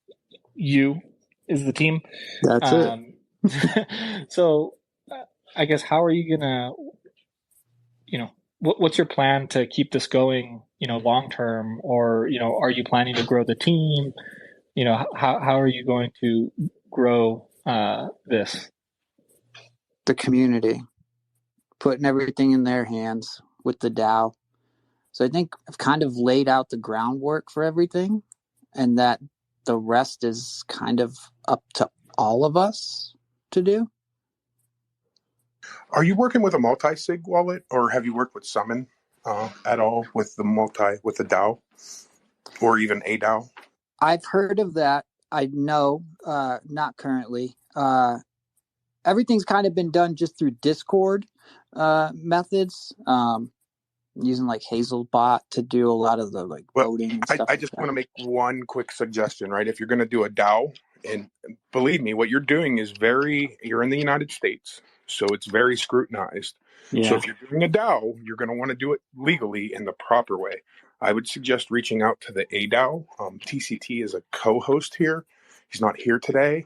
you is the team. That's it. So I guess how are you gonna, what's your plan to keep this going, long term, or are you planning to grow the team? How are you going to grow this? The community, putting everything in their hands with the DAO. So I think I've kind of laid out the groundwork for everything, and that the rest is kind of up to all of us to do. Are you working with a multi-sig wallet, or have you worked with Summon at all with the DAO, or even a DAO? I've heard of that. I know, not currently. Everything's kind of been done just through Discord methods, using like Hazelbot to do a lot of the voting and stuff. I just want to make one quick suggestion, right? If you're going to do a DAO, and believe me, what you're doing is you're in the United States, so it's very scrutinized. Yeah. So if you're doing a DAO, you're going to want to do it legally in the proper way. I would suggest reaching out to the ADAO. TCT is a co-host here. He's not here today,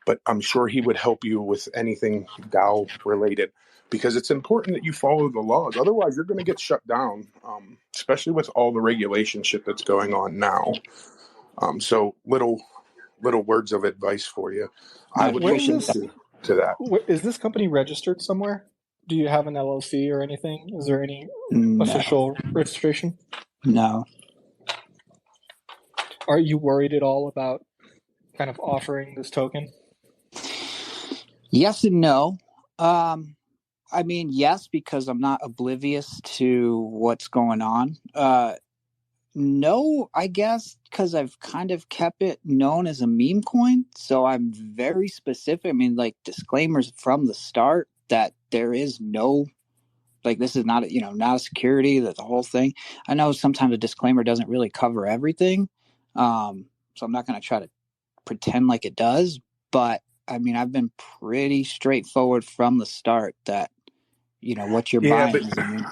but I'm sure he would help you with anything DAO related, because it's important that you follow the laws. Otherwise, you're going to get shut down, especially with all the regulation shit that's going on now. So little words of advice for you. I would look into that. Is this company registered somewhere? Do you have an LLC or anything? Is there any official registration? No. Are you worried at all about kind of offering this token? Yes and no. I mean, yes, because I'm not oblivious to what's going on. No, I guess because I've kind of kept it known as a meme coin, so I'm very specific. I mean, like disclaimers from the start that there is no, this is not not a security, that the whole thing. I know sometimes a disclaimer doesn't really cover everything, so I'm not going to try to pretend like it does. But I mean, I've been pretty straightforward from the start that what you're buying. But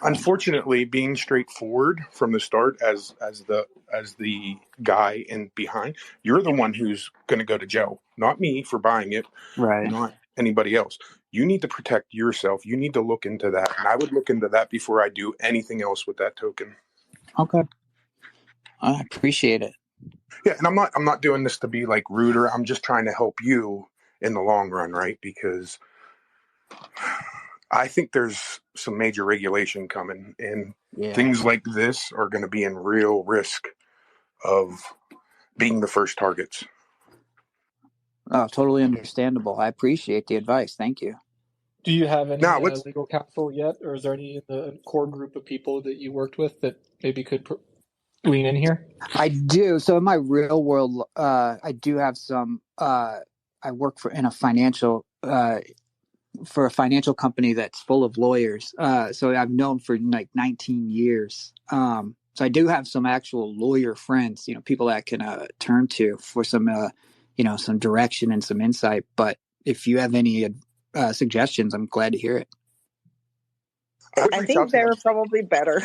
unfortunately, being straightforward from the start as the guy in behind, you're the one who's going to go to jail, not me for buying it, right? Not anybody else. You need to protect yourself. You need to look into that, and I would look into that before I do anything else with that token. Okay, I appreciate it. Yeah, and I'm not doing this to be like rude, or I'm just trying to help you in the long run, right? Because I think there's some major regulation coming, and things like this are going to be in real risk of being the first targets. Oh, totally understandable. I appreciate the advice. Thank you. Do you have any legal counsel yet, or is there any in the core group of people that you worked with that maybe could lean in here? I do. So in my real world, I do have some. I work for a financial company that's full of lawyers. So I've known for like 19 years. So I do have some actual lawyer friends, people that I can turn to for some, some direction and some insight. But if you have any suggestions, I'm glad to hear it. I think they're probably better.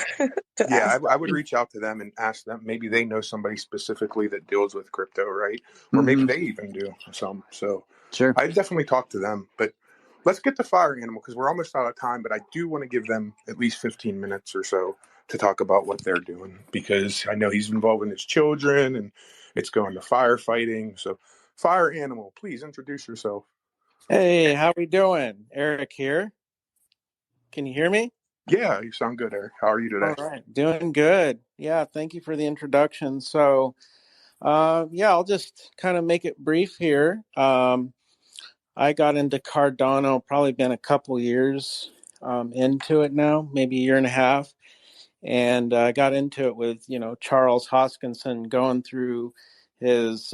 I would reach out to them and ask them. Maybe they know somebody specifically that deals with crypto, right? Or maybe they even do some. So sure, I'd definitely talk to them. But let's get to Fire Animal, because we're almost out of time. But I do want to give them at least 15 minutes or so to talk about what they're doing, because I know he's involved in his children and it's going to firefighting. So Fire Animal, please introduce yourself. Hey, how we doing? Eric here. Can you hear me? Yeah, you sound good, Eric. How are you today? All right, doing good. Yeah, thank you for the introduction. So, I'll just kind of make it brief here. I got into Cardano, probably been a couple years into it now, maybe a year and a half. And I got into it with, Charles Hoskinson going through his,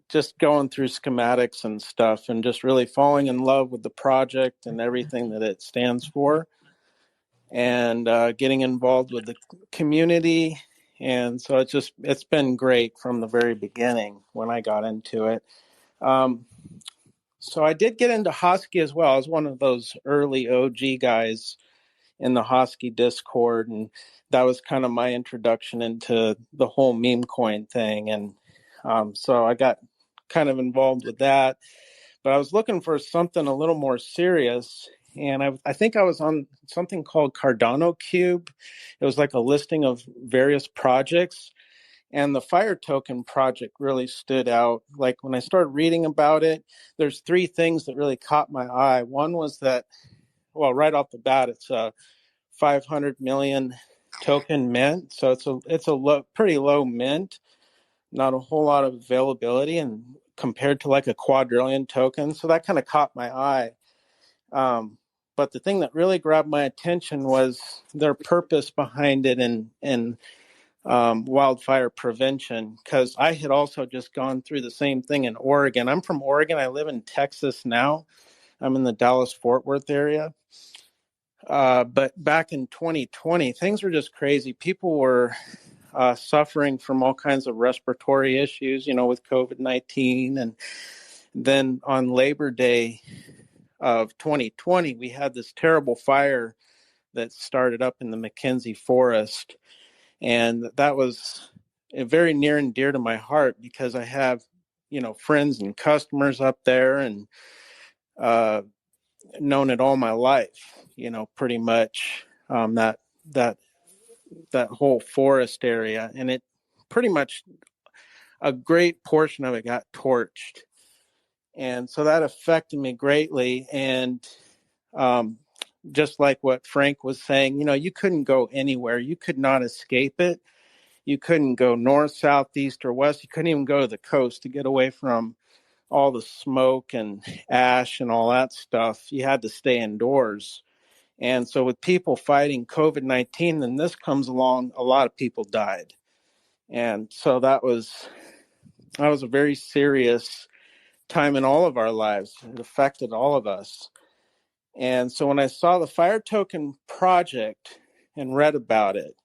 just going through schematics and stuff, and just really falling in love with the project and everything that it stands for, and getting involved with the community. And so it's been great from the very beginning when I got into it. So I did get into Hosky as well. I was one of those early OG guys in the Hosky Discord, and that was kind of my introduction into the whole meme coin thing. And so I got kind of involved with that, but I was looking for something a little more serious. And I think I was on something called Cardano Cube. It was like a listing of various projects. And the Fire Token project really stood out. Like when I started reading about it, there's three things that really caught my eye. One was that, well, right off the bat, it's a 500 million token mint. So it's a pretty low mint, not a whole lot of availability, and compared to like a quadrillion token. So that kind of caught my eye. But the thing that really grabbed my attention was their purpose behind it and wildfire prevention, because I had also just gone through the same thing in Oregon. I'm from Oregon. I live in Texas now. I'm in the Dallas-Fort Worth area. But back in 2020, things were just crazy. People were suffering from all kinds of respiratory issues, with COVID-19. And then on Labor Day of 2020, we had this terrible fire that started up in the McKenzie Forest. And that was very near and dear to my heart because I have, friends and customers up there, and known it all my life, pretty much, that whole forest area. And it pretty much, a great portion of it got torched. And so that affected me greatly. And just like what Frank was saying, you couldn't go anywhere. You could not escape it. You couldn't go north, south, east, or west. You couldn't even go to the coast to get away from all the smoke and ash and all that stuff. You had to stay indoors. And so with people fighting COVID-19, then this comes along, a lot of people died. And so that was a very serious time in all of our lives. It affected all of us. And so when I saw the Fire Token project and read about it,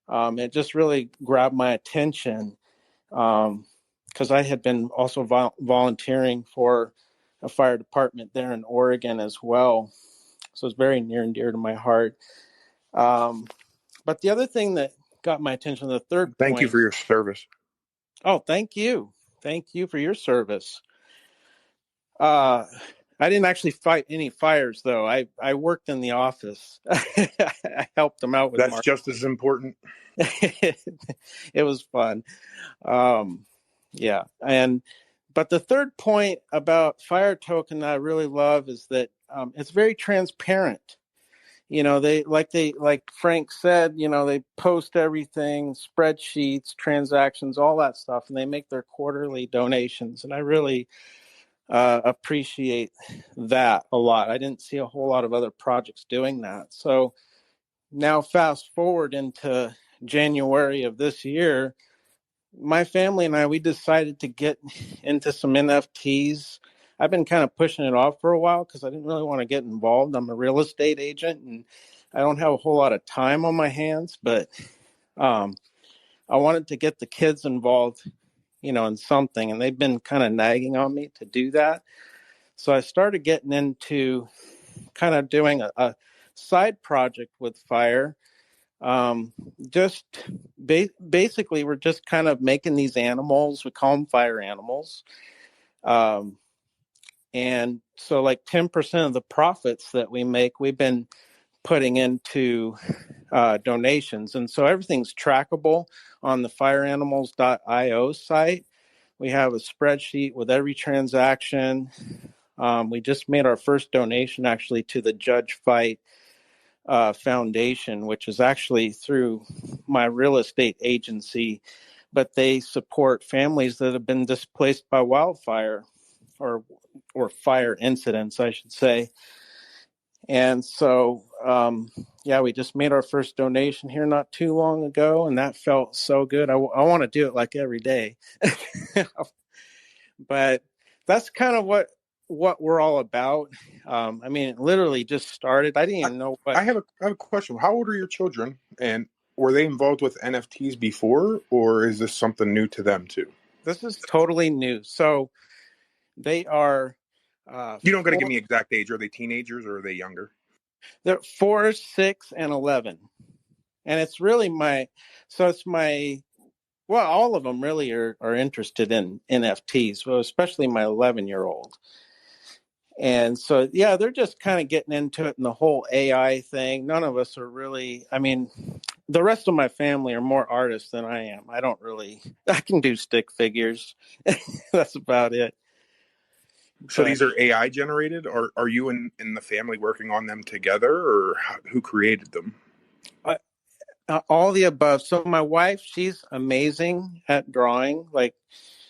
it just really grabbed my attention, because I had been also volunteering for a fire department there in Oregon as well. So it's very near and dear to my heart. But the other thing that got my attention, the third Thank point. you for your service. Oh, thank you. Thank you for your service. I didn't actually fight any fires, though. I worked in the office. I helped them out with That's just as important. It was fun. Yeah. But the third point about Fire Token that I really love is that it's very transparent. Like Frank said, they post everything, spreadsheets, transactions, all that stuff, and they make their quarterly donations. And I really appreciate that a lot. I didn't see a whole lot of other projects doing that. So now fast forward into January of this year, my family and we decided to get into some NFTs. I've been kind of pushing it off for a while because I didn't really want to get involved. I'm a real estate agent and I don't have a whole lot of time on my hands, but I wanted to get the kids involved, in something, and they've been kind of nagging on me to do that. So I started getting into kind of doing a side project with Fire. Basically, we're just kind of making these animals. We call them fire animals. And so like 10% of the profits that we make, we've been putting into donations. And so everything's trackable on the fireanimals.io site. We have a spreadsheet with every transaction. We just made our first donation actually to the Judge Fight Foundation, which is actually through my real estate agency, but they support families that have been displaced by wildfire or fire incidents, I should say. And so, we just made our first donation here not too long ago, and that felt so good. I want to do it like every day. But that's kind of what we're all about. It literally just started. I didn't even know what. I have a question. How old are your children, and were they involved with NFTs before, or is this something new to them too? This is totally new. So they are. You don't got to give me exact age. Are they teenagers or are they younger? They're 4, 6, and 11, and it's really well, all of them really are interested in NFTs, well, especially my 11-year-old. And so, yeah, they're just kind of getting into it in the whole AI thing. None of us are really, I mean, the rest of my family are more artists than I am. I can do stick figures. That's about it. So these are AI generated, or are you in the family working on them together, or who created them? All the above. So my wife, she's amazing at drawing. Like,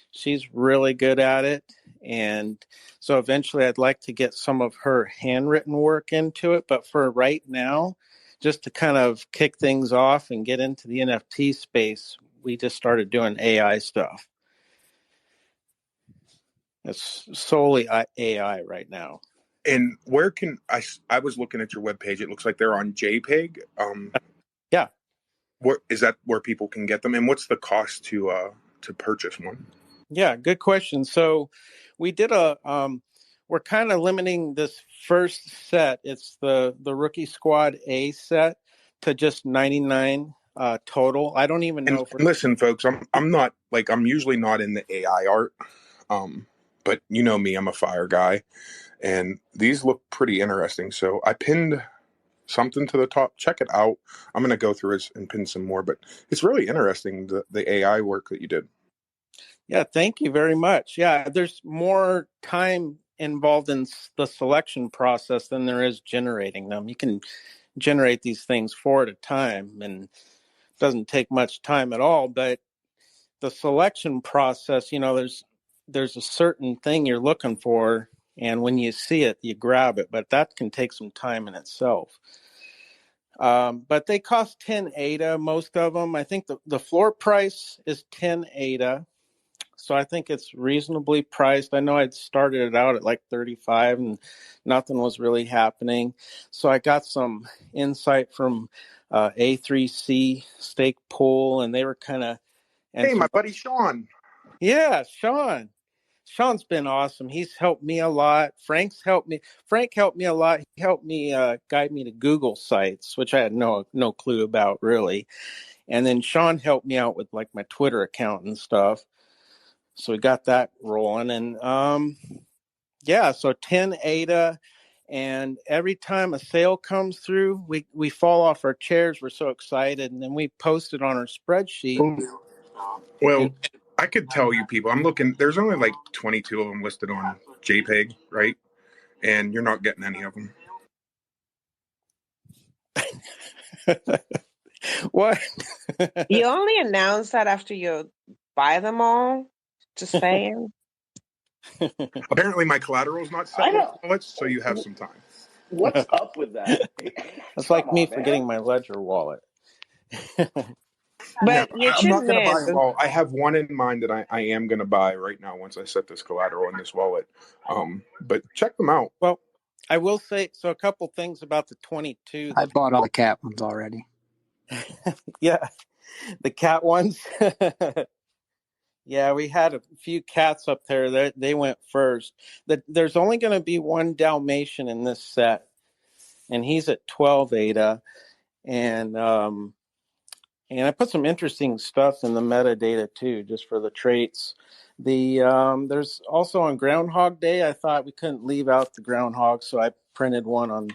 she's really good at it. And so eventually I'd like to get some of her handwritten work into it. But for right now, just to kind of kick things off and get into the NFT space, we just started doing AI stuff. It's solely AI right now. And where can I was looking at your webpage. It looks like they're on JPEG. Yeah. Is that where people can get them? And what's the cost to purchase one? Yeah, good question. So we did we're kind of limiting this first set. It's the Rookie Squad A set to just 99 total. I don't even know. And listen, folks, I'm usually not in the AI art, but you know me, I'm a fire guy, and these look pretty interesting. So I pinned something to the top. Check it out. I'm gonna go through it and pin some more, but it's really interesting the AI work that you did. Yeah, thank you very much. Yeah, there's more time involved in the selection process than there is generating them. You can generate these things 4 at a time, and it doesn't take much time at all. But the selection process, there's a certain thing you're looking for, and when you see it, you grab it. But that can take some time in itself. But they cost 10 ADA, most of them. I think the floor price is 10 ADA. So I think it's reasonably priced. I know I'd started it out at like 35 and nothing was really happening. So I got some insight from A3C Stake Pool, and they were kind of... Hey, my buddy Sean. Yeah, Sean. Sean's been awesome. He's helped me a lot. Frank helped me a lot. He helped me guide me to Google sites, which I had no clue about really. And then Sean helped me out with like my Twitter account and stuff. So we got that rolling, and so 10 ADA, and every time a sale comes through, we fall off our chairs. We're so excited, and then we post it on our spreadsheet. Well, I could tell you people, I'm looking, there's only like 22 of them listed on JPEG, right? And you're not getting any of them. What? You only announce that after you buy them all? Just saying. Apparently my collateral is not set with wallets, so you have some time. What's up with that? It's like me forgetting my Ledger wallet. But yeah, I'm not going to buy them all. I have one in mind that I am going to buy right now once I set this collateral in this wallet. But check them out. Well, I will say, so a couple things about the 22. I bought all the cat ones already. Yeah, the cat ones. Yeah, we had a few cats up there. They went first. There's only going to be one Dalmatian in this set, and he's at 12 ADA. And I put some interesting stuff in the metadata too, just for the traits. There's also on Groundhog Day, I thought we couldn't leave out the groundhog, so I printed one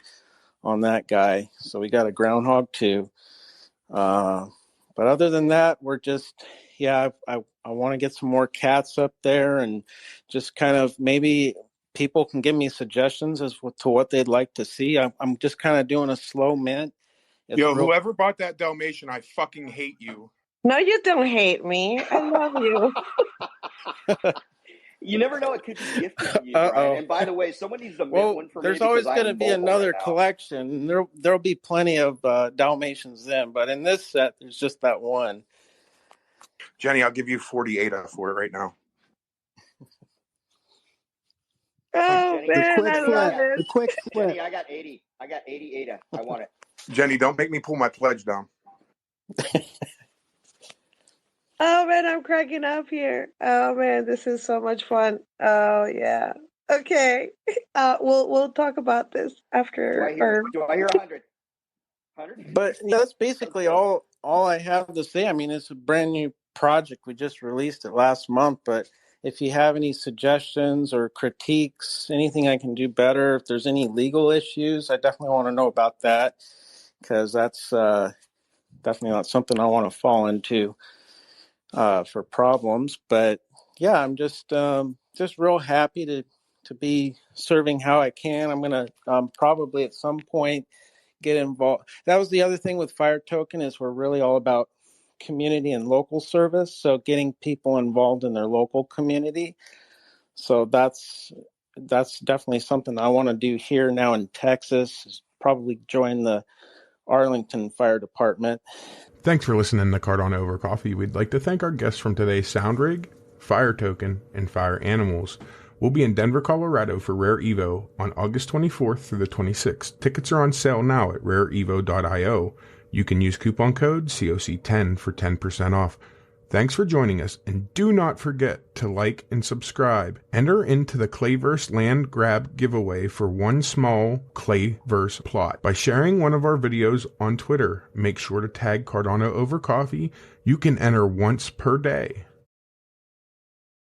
on that guy. So we got a groundhog too. But other than that, we're just, I want to get some more cats up there, and just kind of maybe people can give me suggestions as to what they'd like to see. I'm just kind of doing a slow mint. Whoever bought that Dalmatian, I fucking hate you. No, you don't hate me. I love you. You never know; it could be gifted to you, Brian. And by the way, someone needs to mint one for me. There's always going to be another collection. There'll be plenty of Dalmatians then, but in this set, there's just that one. Jenny, I'll give you 40 ADA for it right now. Oh, Jenny, man, I love it. The quick flip. Jenny, I got 80. I got 80 ADA. I want it. Jenny, don't make me pull my pledge down. Oh, man, I'm cracking up here. Oh, man, this is so much fun. Oh, yeah. Okay. We'll talk about this after. Do I hear 100? 100? But that's basically all I have to say. I mean, it's a brand new project. We just released it last month, but if you have any suggestions or critiques, anything I can do better, if there's any legal issues, I definitely want to know about that, because that's definitely not something I want to fall into for problems. But yeah, I'm just real happy to be serving how I can. I'm gonna probably at some point get involved. That was the other thing with Fire Token, is we're really all about community and local service. So getting people involved in their local community. So that's definitely something I want to do here now in Texas, is probably join the Arlington Fire Department. Thanks for listening to Cardano Over Coffee. We'd like to thank our guests from today's Sound Rig, Fire Token, and Fire Animalz. We'll be in Denver, Colorado for Rare Evo on August 24th through the 26th. Tickets are on sale now at rareevo.io. You can use coupon code COC10 for 10% off. Thanks for joining us, and do not forget to like and subscribe. Enter into the Clayverse Land Grab giveaway for one small Clayverse plot by sharing one of our videos on Twitter. Make sure to tag Cardano Over Coffee. You can enter once per day.